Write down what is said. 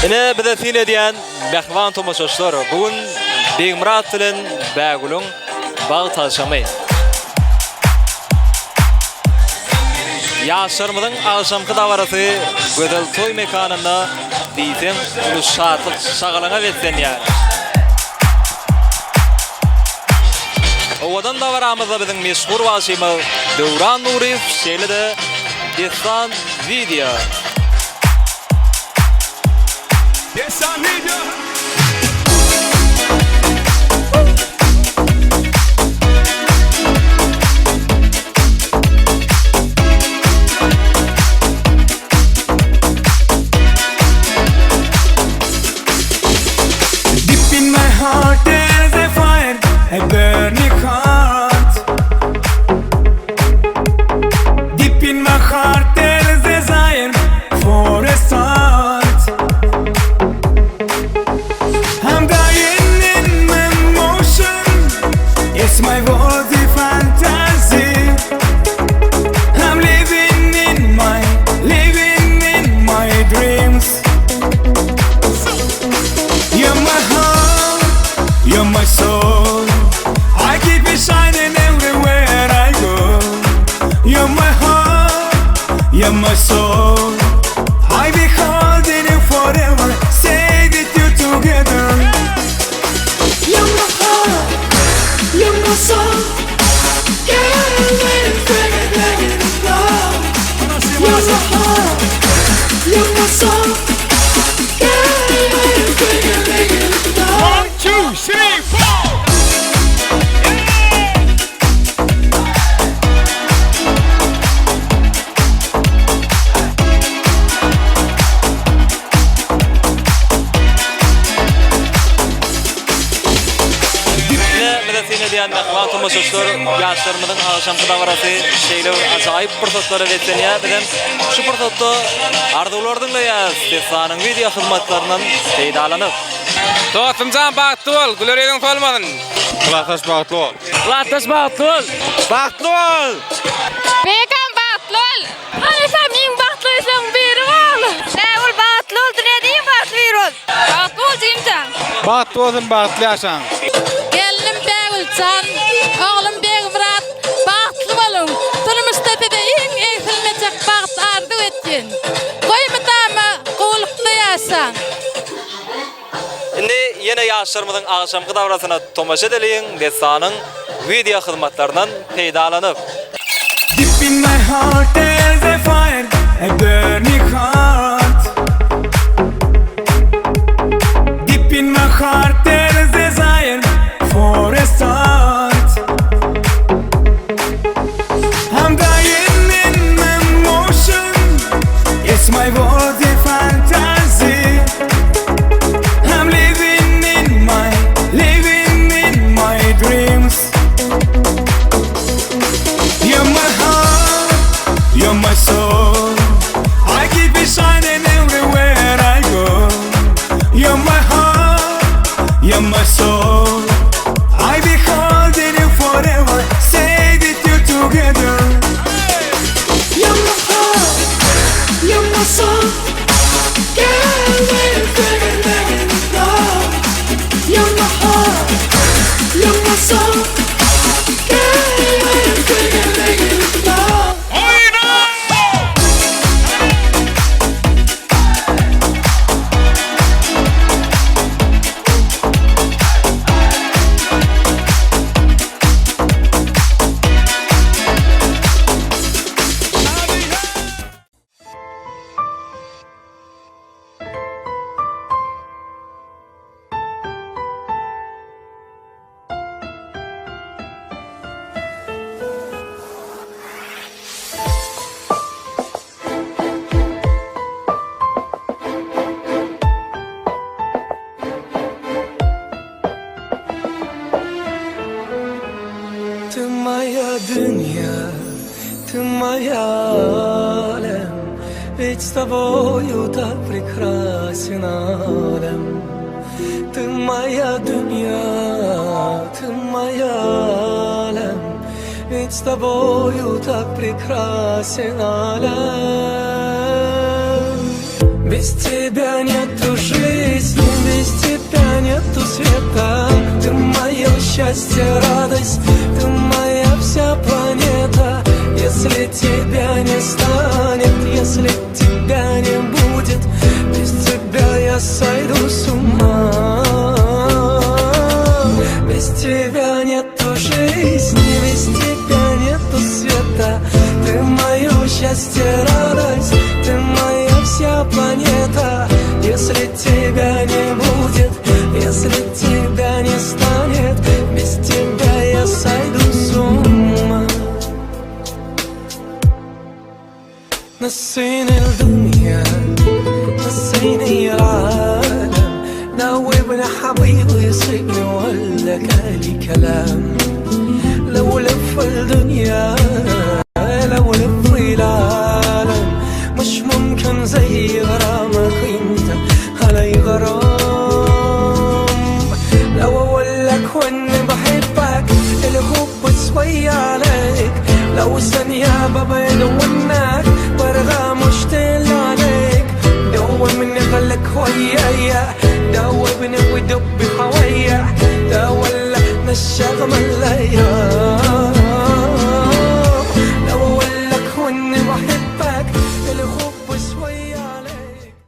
Ine bize sine diyen Behvan tomoşoşlar bugün Begmurat bilen Bagulun bağ taşamay. Yaşarmyň agşamky dawarasy gözel toy mekanynda diýsem, ulu şatlyk şagalaňa betsen ýa. Owadan dawaramyzda biziň meşhur waşymy Döwran Nuriýew şeýle-de Destan Video. Destan Video. A burning heart. Deep in my heart there is desire for a start. I'm dying in my emotion. It's my worthy fantasy. I'm living in my dreams. You're my heart, you're my soul. I keep it shining everywhere I go. You're my heart, you're my soul. I be holding you forever. Say that you together. You're my heart, you're my soul. Girl, when it's love. You're my heart, you're my soul. Girl, when it's love. 1, 2, 3, 4. diyen Behvan tomoşoşlar yaşlarımızın agşamky dawarasy şeýle ajaýyp fırsatlary betsen ýa bilen şu fırsatda arzuwlardyň da ýa Destanyň video hyzmatlarynyň peýdalanyp. Dostumcan bagtly bol, gülerýegiň solmadyn. Kulaktaş bagtly bol. Kulaktaş bagtly bol. Bagtly bol. Bekan bagtly bol. Haýsa men bagtlysyň biri bol. Ul bagtly bol, diýen bagtly bol. Bagtly bol diýimden. Bagtly bolsun, bagtly ýaşaň. Can, oğlum Begmurat, bagtly bolun. Turmuşda tede iň hürmetjek bagt ardy etjen. Goýmydama gowlukda ýaşaň. Indi ýene ýaşlarymyzyň agşamky dawrasyna tomaşa edeliň Destanyň video hyzmatlarynyň peýdalanyp. Deep in my heart there's a fire, a burning heart. Deep in my heart there's desire for a start. I'm dying in my emotion. It's my worthy fantasy. I'm living in my dreams. You're my heart, you're my soul. I keep it shining everywhere I go. You're my heart, you're my soul. I be holding you forever. Say that you together. You're my heart, you're my soul. Girl, when it's love. You're my heart, you're my soul. Girl, when it's love. Tımaya dünya, tымая алем, ведь с тобою так прекрасен алем. Ты моя дунья, ты моя алем, ведь с тобою так прекрасен алем. Без тебя нету жизни, без тебя нету света. Ты мое счастье, радость, ты моя вся планета. Если тебя не станет, если тебя не будет, без тебя я сойду с ума. Без тебя нету жизни, без тебя нету света. Ты мое счастье, радость, ты моя вся планета. Если тебя не будет, если тебя не станет, без тебя я сойду с ума. نسيني الدنيا نسيني العالم، ناوبنا حبيبي يصيبني ولا قالي كلام. لو لف الدنيا لو لف العالم مش ممكن زي غرامك انت علي غرام. لو اقولك واني بحبك الحب شوية عليك، لو ثانية ببعد عنك برغى مشتاق عليك. دوبني خليك ويايا، دوبني ودب حوايا، ده ولا نشاغ ملايا.